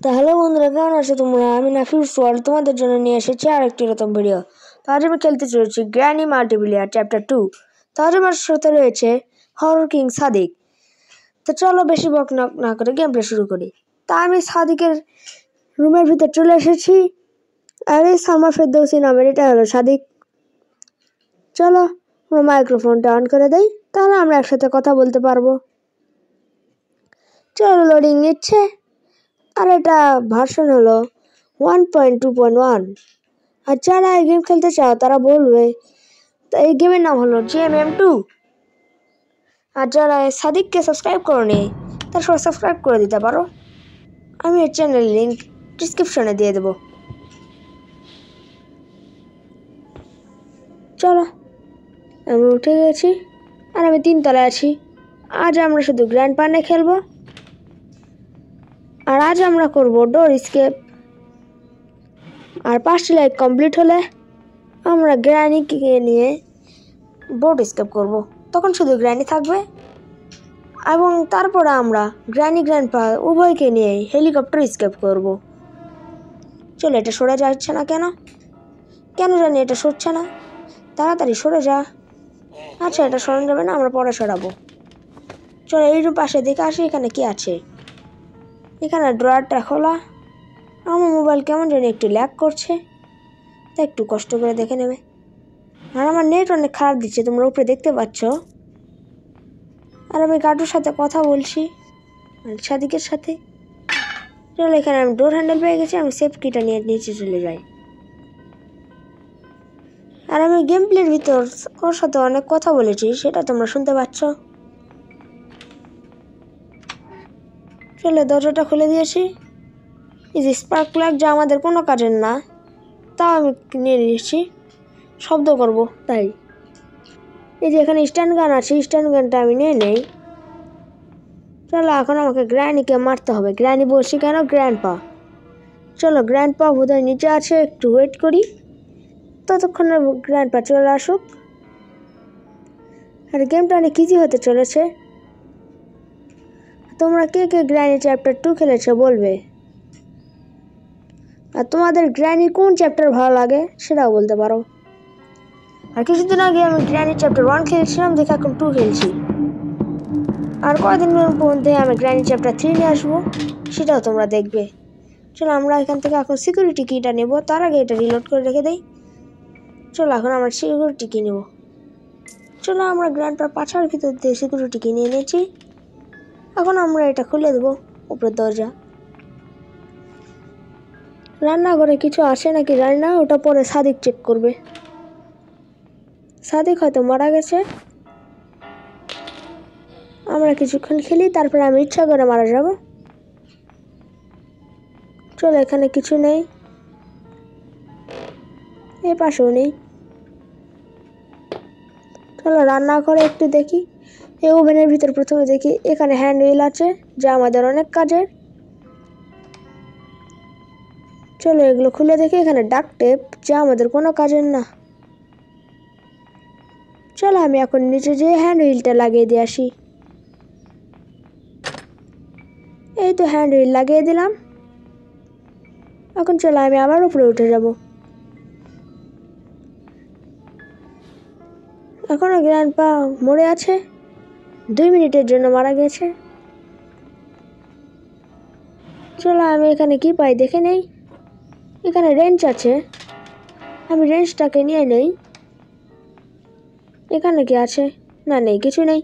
তো হ্যালো বন্ধুরা, কেমন আছো তোমরা? আমি নাফিস ওয়ার্ল্ড তোমাদের জন্য নিয়ে এসেছি আর একটি নতুন ভিডিও। তো আজ আমি খেলতে চলেছি গ্র্যানি মাল্টিপ্লেয়ার চ্যাপ্টার 2। তো আজ আমার সাথে রয়েছে হরর কিং সাদিক। তো চলো বেশি বক না করে গেম প্লে শুরু করি। তা আমি সাদিকের রুমের ভিতর চলে এসেছি। আর এই সালমা ফেরদৌসি নামের এটা হলো সাদিক। চলো আমরা মাইক্রোফোনটা অন করে দেই, তাহলে আমরা একসাথে কথা বলতে পারবো। চলো লোডিং নিচ্ছে। আর এটা ভার্সন হলো 1.2.1। আর যারা এই গেম খেলতে চাও তারা বলবে। তো এই গেমের নাম হলো GMM2। আর যারা সাদিককে সাবস্ক্রাইব করোনি তারা সবাই সাবস্ক্রাইব করে দিতে পারো। আমি এর চ্যানেল লিঙ্ক ডিসক্রিপশনে দিয়ে দেবো। চলো আমি উঠে গেছি আর আমি 3 তলায় আছি। আজ আমরা শুধু গ্র্যান্ড পানে খেলবো। আর আজ আমরা করব ডোর স্কেপ। আর 5টি লাইক কমপ্লিট হলে আমরা গ্র্যানিকে নিয়ে বোর্ড স্কেপ করব। তখন শুধু গ্র্যানি থাকবে এবং তারপরে আমরা গ্র্যানি গ্র্যান্ডপা উভয়কে নিয়ে হেলিকপ্টার স্কেপ করব। চলো, এটা সরে যাচ্ছে না কেন জানি এটা সরছে না। তাড়াতাড়ি সরে যা। আচ্ছা, এটা সরানো যাবে না, আমরা পরে সরাবো। চলো এই পাশে দেখে আসি এখানে কি আছে। এখানে ড্রয়ারটা খোলা। আমার মোবাইল কেমন জানি একটু ল্যাগ করছে, তাই একটু কষ্ট করে দেখে নেবে। আর আমার নেট অনেক খারাপ দিচ্ছে, তোমরা উপরে দেখতে পাচ্ছ। আর আমি গাডুর সাথে কথা বলছি, সাদিকের সাথে। চলো এখানে আমি ডোর হ্যান্ডেল পেয়ে গেছি। আমি সেফ কিটা নিয়ে নিচে চলে যাই। আর আমি গেম প্লের ভিতর ওর সাথে অনেক কথা বলেছি, সেটা তোমরা শুনতে পাচ্ছ। চলো দরজাটা খুলে দিয়েছি। এই যে স্পার্ক প্লাগ, যা আমাদের কোনো কাজের না, তাও আমি নিয়ে নিয়েছি। শব্দ করব তাই। এই যে এখানে স্ট্যান্ড গান আছে, স্ট্যান্ড গানটা আমি নিয়ে নেই। চলো এখন আমাকে গ্র্যানিকে মারতে হবে। গ্র্যানি বলছি কেন, গ্র্যান্ডপা। চলো গ্র্যান্ডপা বোধহয় নিচে আছে, একটু ওয়েট করি ততক্ষণে গ্র্যান্ডপা চলে আসুক। আর গেমটা অনেক ইজি হতে চলেছে। তোমরা কে কে গ্র্যানি চ্যাপ্টার 2 খেলেছো বলবে। আর তোমাদের গ্র্যানি কোন চ্যাপ্টার ভালো লাগে সেটাও বলতে পারো। আর কিছুদিন আগে আমি গ্র্যানি চ্যাপ্টার 1 খেলছিলাম, দেখে এখন 2 খেলছি। আর কয়েকদিন মধ্যে আমি গ্র্যানি চ্যাপ্টার 3 নিয়ে আসবো, সেটাও তোমরা দেখবে। চলো আমরা এখান থেকে এখন সিকিউরিটি কিটা নেব। তার আগে এটা রিলোড করে রেখে দেই। চলো এখন আমরা সিকিউরিটি কি নেব। চলো আমরা গ্র্যান্ডপার পাছার ভিতর দিয়ে সিকিউরিটি কি নিয়ে নিয়েছি। এখন আমরা এটা খুলে দেবো, উপরের দরজা। রান্নাঘরে কিছু আসে নাকি জানি না, ওটা পরে সাদিক চেক করবে। সাদিক হয়তো মারা গেছে। আমরা কিছুক্ষণ খেলি, তারপরে আমি ইচ্ছা করে মারা যাব। চলো এখানে কিছু নেই, এ পাশেও নেই। চলো রান্নাঘরে একটু দেখি। এই ওভেনের ভিতর প্রথমে দেখি এখানে হ্যান্ড হুইল আছে, যা আমাদের অনেক কাজের। চলো এগুলো খুলে দেখি। এখানে ডাক্ট টেপ, যা আমাদের কোনো কাজের না। চলো আমি এখন নিচে যেয়ে হ্যান্ড হুইলটা লাগিয়ে দিয়ে আসি। এই তো হ্যান্ড হুইল লাগিয়ে দিলাম। এখন চলো আমি আবার উপরে উঠে যাব। এখনো গ্র্যান্ডপা মরে আছে, 2 মিনিটের জন্য মারা গেছে। চলো আমি এখানে কি পাই দেখে নেই। এখানে রেঞ্চ আছে, আমি রেঞ্চটাকে নিয়ে নেই। এখানে কি আছে, না নেই, কিছু নেই।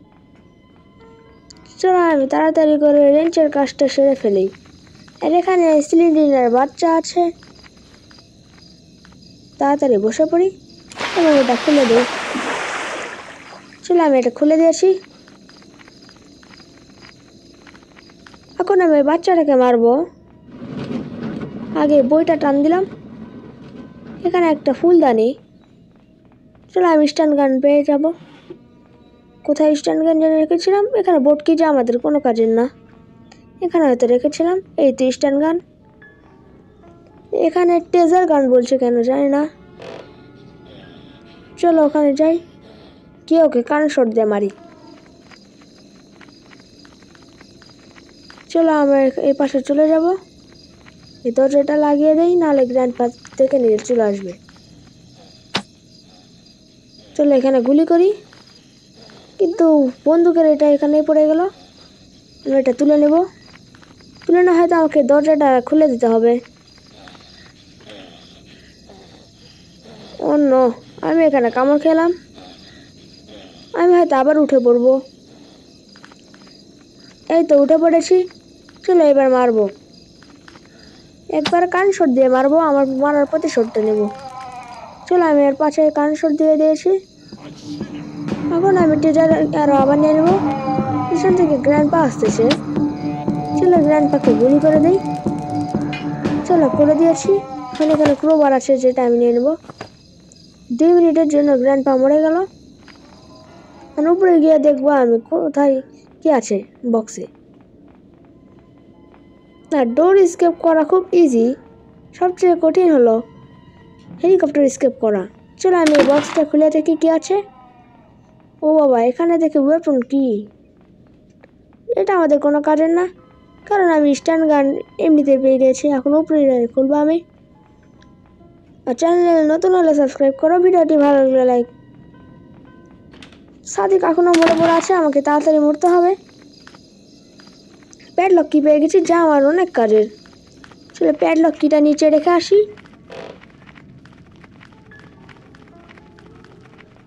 চলো আমি তাড়াতাড়ি করে রেঞ্চের কাজটা সেরে ফেলি। আর এখানে সিলিন্ডারের বাচ্চা আছে, তাড়াতাড়ি বসে পড়ি এবং এটা খুলে দিই। চলো আমি এটা খুলে দিয়েছি। এখন আমি বাচ্চাটাকে মারবো। আগে বইটা টান দিলাম। এখানে একটা ফুলদানি। চলো আমি স্ট্যান্ড গান পেয়ে যাব। কোথায় স্ট্যান্ড গান যেন রেখেছিলাম, এখানে বোর্ড কি, যা আমাদের কোনো কাজের না। এখানে হয়তো রেখেছিলাম, এই তো স্ট্যান্ড গান। এখানে টেজার গান বলছে কেন জানি না। চলো ওখানে যাই, কি ওকে কান শট দিয়ে মারি। চলো আমরা এই পাশে চলে যাব। এই দরজাটা লাগিয়ে দেই, নাহলে গ্র্যান্ডপা থেকে নিয়ে চলে আসবে। চলো এখানে গুলি করি, কিন্তু বন্দুকের এটা এখানেই পড়ে গেল। আমি এটা তুলে নেব। তুলে না হয়তো আমাকে দরজাটা খুলে দিতে হবে। অন্য আমি এখানে কামড় খেলাম। আমি হয়তো আবার উঠে পড়বো। এই তো উঠে পড়েছি। চলো এবার মারবো। একবার কান শট দিয়ে মারবো, আমার মারার প্রতিশোধটা নেব। চলো আমি এর পাশে কান শট দিয়ে দিয়েছি। এখন আমি টিজার আরো আবার নিয়ে নেবো। পিছন থেকে গ্র্যান্ডপা আসতেছে। চলো গ্র্যান্ডপাকে গুলি করে দেই। চলো করে দিয়েছি। এখন এখানে ক্রোবার আছে, যেটা আমি নিয়ে নেবো। 2 মিনিটের জন্য গ্র্যান্ডপা মরে গেল। আর উপরে গিয়ে দেখবো আমি কোথায় কি আছে বক্সে। না, ডোর স্কেপ করা খুব ইজি। সবচেয়ে কঠিন হলো হেলিকপ্টার স্কেপ করা। চলো আমি এই বক্সটা খুলে দেখি কি আছে। ও বাবা, এখানে দেখি ওয়েপন কি। এটা আমাদের কোনো কাজের না, কারণ আমি স্টান গান এমনিতে পেয়ে গেছি। এখন উপরে খুলবো আমি। আর চ্যানেলে নতুন হলে সাবস্ক্রাইব করো, ভিডিওটি ভালো লাগলে লাইক। সাদিক এখনো মরে পড়ে আছে, আমাকে তাড়াতাড়ি মরতে হবে। প্যাডলক কি পেয়ে গেছি, যা আমার অনেক কাজের। চলো প্যাডলক কিটা নিচে রেখে আসি।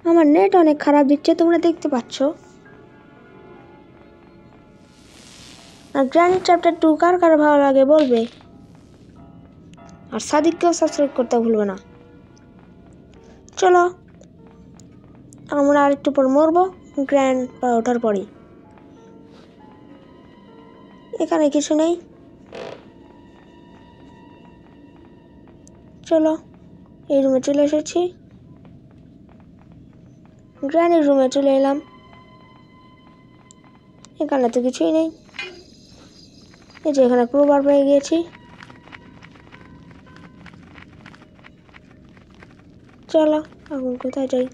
আমার নেট অনেক খারাপ দিচ্ছে, তোমরা দেখতে পাচ্ছ। আর গ্র্যানি চ্যাপ্টার 2 কার কার ভালো লাগে বলবে। আর সাদিককেও সাবস্ক্রাইব করতে ভুলবে না। চলো আমরা আরেকটু পর মরবো, গ্র্যান্ডপা ওঠার পরই। এখানে কিছু নেই। চলো এই রুমে চলে এসেছি। গ্র্যানির রুমে চলে এলাম। এখানে তো কিছুই নেই। এই যে এখানে ক্রোবার পেয়ে গিয়েছি। চলো এখন কোথায় যাই।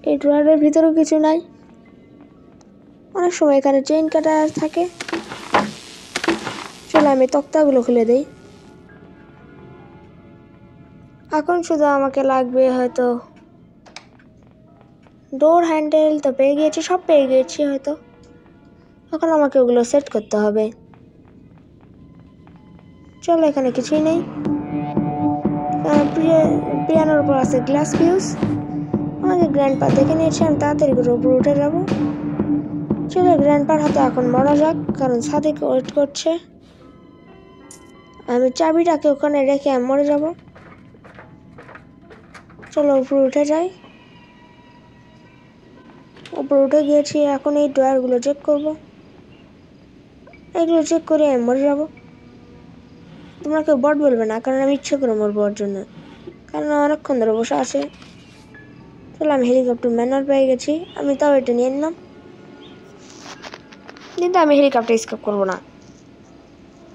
এই ড্রয়ারের ভিতরেও কিছু নাই। অনেক সময় এখানে চেইন কাটা থাকে। চলো আমি তক্তাগুলো খুলে দেই। এখন শুধু আমাকে লাগবে হয়তো ডোর হ্যান্ডেল, তো পেয়ে গিয়েছি, সব পেয়ে গিয়েছি হয়তো। এখন আমাকে ওগুলো সেট করতে হবে। চলো এখানে কিছুই নেই। পিয়ানোর উপর আছে গ্লাস ফিউজ। আমাকে গ্র্যান্ডপা দেখে নিয়েছে, আমি তাড়াতাড়ি করে উপরে উঠে যাবো। চলো গ্র্যান্ডপার হাতে এখন মরা যাক, কারণ সাদিক ওয়েট করছে। আমি চাবিটাকে ওখানে রেখে আমি মরে যাব। চলো উপরে উঠে যাই। উপরে উঠে গিয়েছি, এখন এই ড্রয়ারগুলো চেক করব। এগুলো চেক করে আমি মরে যাব। তোমরা কেউ বট বলবে না, কারণ আমি ইচ্ছে করে মরবো ওর জন্য, কারণ অনেকক্ষণ ধরে বসে আছে। চলো আমি হেলিকপ্টার ম্যানুয়াল পেয়ে গেছি, আমি তাও এটা নিয়ে নিলাম। কিন্তু আমি হেলিকপ্টার স্কেপ করবো না।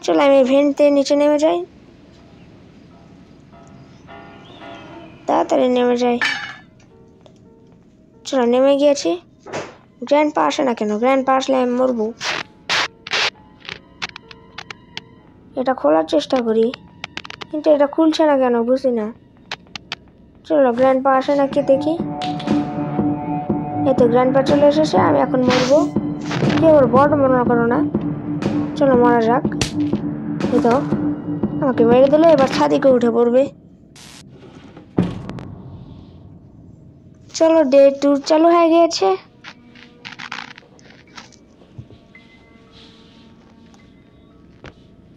চলো আমি ভেন্টে নিচে নেমে যাই, তাড়াতাড়ি নেমে যাই। চলো নেমে গিয়েছি। গ্র্যান্ডপা আসে না কেন? গ্র্যান্ডপা আসলে আমি মরবো। এটা খোলার চেষ্টা করি, কিন্তু এটা খুলছে না কেন বুঝি না। চলো গ্র্যান্ডপা আসে নাকি দেখি। এই তো গ্র্যান্ডপা চলে এসেছে, আমি এখন মরবো। কেউ ওর বট মনে করো না। চলো মারা যাক। এই তো আমাকে মেরে দিল, এবার ছাদিকে উঠে পড়বে। চলো ডে 2 চালু হয়ে গিয়েছে।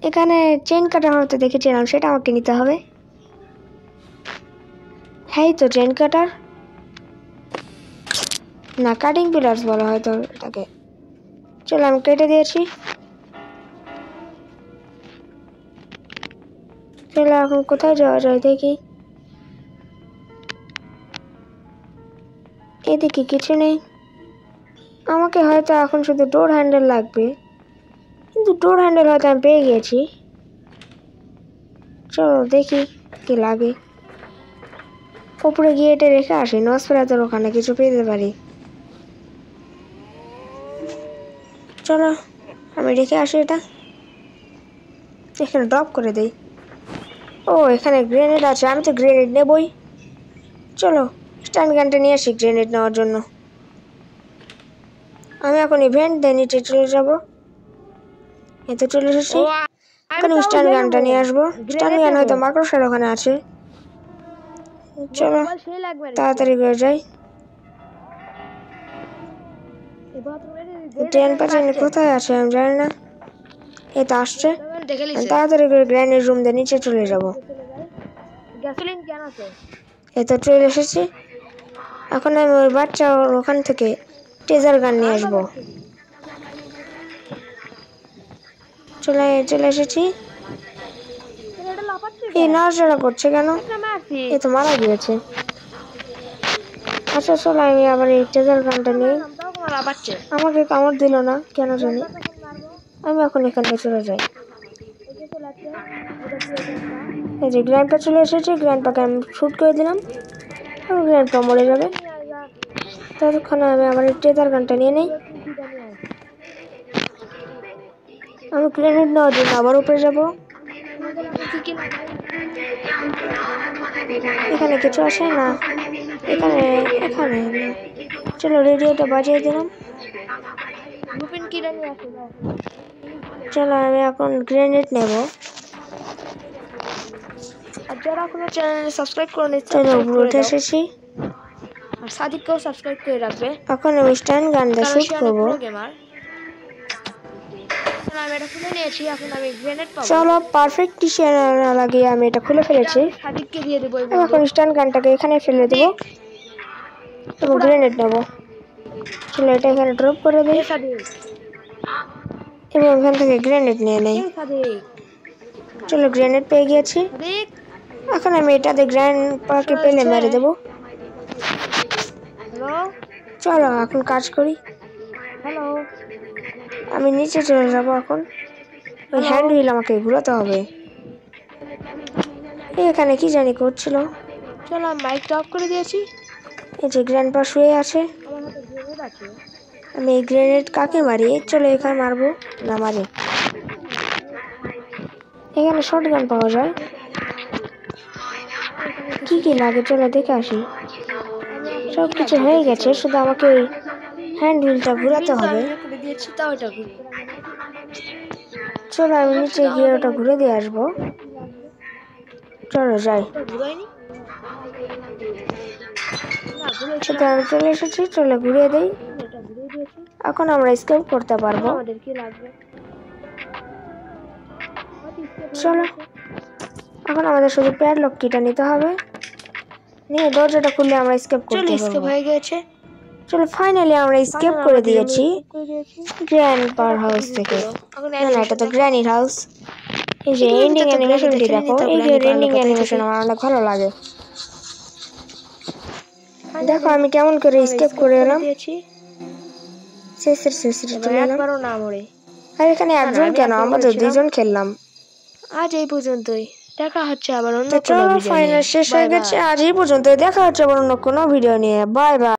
এখানে চেন কাটার হয়তো দেখেছিলাম, সেটা আমাকে নিতে হবে। হ্যাঁ তো চেন কাটার না, কাটিং পিলার্স বলা হয়তো এটাকে। চলো আমি কেটে দিয়েছি। চলো এখন কোথায় যাওয়া যায় দেখি। এদিকে কিছু নেই। আমাকে হয়তো এখন শুধু ডোর হ্যান্ডেল লাগবে, কিন্তু ডোর হ্যান্ডেল হয়তো আমি পেয়ে গিয়েছি। চলো দেখি কি লাগে। উপরে গিয়ে এটা রেখে আসি, নসফেরাতের ওখানে কিছু পেতে পারি। চলো আমি রেখে আসি এটা, এখানে ড্রপ করে দেই। ও এখানে গ্রেনেড আছে, আমি তো গ্রেনেড নেবই। চলো স্ট্যান্ড গানটা নিয়ে আসি গ্রেনেড নেওয়ার জন্য। আমি এখন ইভেন্ট দিয়ে নিচে চলে যাব। এতে চলে এসেছি, এখন স্ট্যান্ড গানটা নিয়ে আসবো। স্ট্যান্ড গান হয়তো মাকড়সার ওখানে আছে। চলো তাড়াতাড়ি করে যাই। ট্রেন পাচানি কোথায় আছে আমি জানি না, এই তো আসছে। তাড়াতাড়ি করে গ্র্যান্ডের রুম দিয়ে নিচে চলে যাব। এই তো চলে এসেছি। এখন আমি ওই বাচ্চা ওখান থেকে টেজার গান নিয়ে আসবো। চলে এসেছি। এই নাচড়া করছে কেন? এ তো মারা গিয়েছে। আচ্ছা চলো আমি আবার এই টেজার গানটা নিই। আমাকে কামড় দিল না কেন জানি। আমি এখন এখান থেকে চলে যাই। এই যে গ্র্যান্ডপা চলে এসেছে, গ্র্যান্ডপাকে আমি শুট করে দিলাম। এখন গ্র্যান্ডপা মরে যাবে। ততক্ষণে আমি আবার এই টেজার গানটা নিয়ে নিই। আমি গ্রেনেড নেওয়ার জন্য আবার উপরে যাব। এখানে কিছু আসে না, এখানে চলো রেডিওটা বাজিয়ে দিলাম। চলো আমি এখন গ্রেনেড নেব। যারা কোনো চ্যানেলে সাবস্ক্রাইব করে নিচ্ছে উঠে এসেছি, আর সাদিককেও সাবস্ক্রাইব করে রাখবে। এখন আমি স্ট্যান্ড গান দিয়ে শুট করবো। চলো পারফেক্ট না লাগিয়ে আমি এটা খুলে ফেলেছি। এখন স্ট্যান্ড গানটাকে এখানে ফেলে দেবো এবং গ্রেনেড নেবো। চলো এটা এখানে ড্রপ করে দিই এবং এখান থেকে গ্রেনেড নিয়ে নেই। চলো গ্রেনেড পেয়ে গিয়েছি। এখন আমি এটাতে গ্র্যান্ডপাকে পেলে মেরে দেবো। চলো এখন কাজ করি। আমি নিচে চলে যাব। এখন ওই হ্যান্ড হুইল আমাকে ঘুরাতে হবে। এখানে কি জানি করছিল। চলো আমি মাইকটা অফ করে দিয়েছি। এই যে গ্র্যান্ডপা শুয়ে আছে। আমি এই গ্রেনেড কাকে মারি? চলো এখানে মারবো না, মারি। এখানে শর্ট গান পাওয়া যায়। কি কি লাগে চলো দেখে আসি। সব কিছু হয়ে গেছে, শুধু আমাকে ওই হ্যান্ড হুইলটা ঘুরাতে হবে। চলো আমি নিচে গিয়ে ওটা ঘুরে দিয়ে আসবো। চলো যাই। আমি চলে এসেছি, চলো ঘুরিয়ে দেই। এখন আমরা স্কেপ করতে পারবো। চলো এখন আমাদের শুধু প্যাডলক কিটা নিতে হবে, নিয়ে দরজাটা খুললে আমরা স্কেপ করতে পারবো। হয়ে গেছে। চলো ফাইনালি আমরা স্কেপ করে দিয়েছি গ্র্যান্ডপার হাউস থেকে। না এটা তো গ্র্যানির হাউস। এই যে এন্ডিং অ্যানিমেশনটি দেখো, এই যে এন্ডিং অ্যানিমেশন আমার অনেক ভালো লাগে। দেখো আমি কেমন করে স্কেপ করে এলাম। শেষের চলে এলাম। আর এখানে একজন কেন, আমাদের দুইজন খেললাম। আজ এই পর্যন্তই, দেখা হচ্ছে আবার অন্য কোনো ভিডিও নিয়ে। ফাইনাল শেষ হয়ে গেছে আজ এই পর্যন্ত, দেখা হচ্ছে আবার অন্য কোনো ভিডিও নিয়ে। Bye bye.